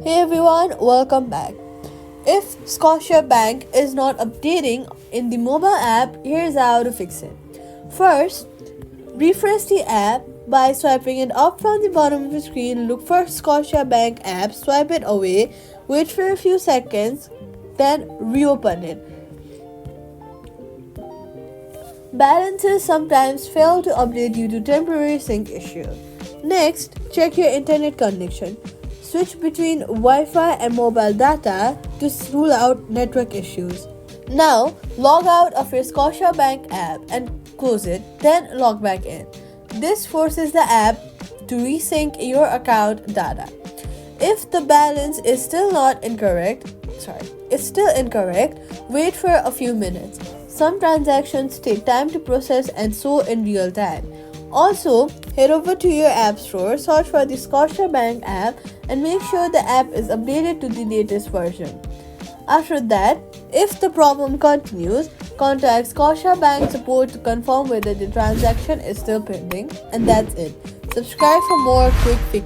Hey everyone, welcome back. If Scotiabank is not updating in the mobile app, here's how to fix it. First, refresh the app by swiping it up from the bottom of the screen. Look for Scotiabank app, swipe it away, wait for a few seconds, then reopen it. Balances sometimes fail to update due to temporary sync issues. Next, check your internet connection. Switch between Wi-Fi and mobile data to rule out network issues. Now, log out of your Scotiabank app and close it, then log back in. This forces the app to resync your account data. If the balance is still incorrect, wait for a few minutes. Some transactions take time to process and so in real time. Also, head over to your app store, search for the Scotiabank app and make sure the app is updated to the latest version. After that, if the problem continues, contact Scotiabank support to confirm whether the transaction is still pending. And that's it. Subscribe for more quick fixes.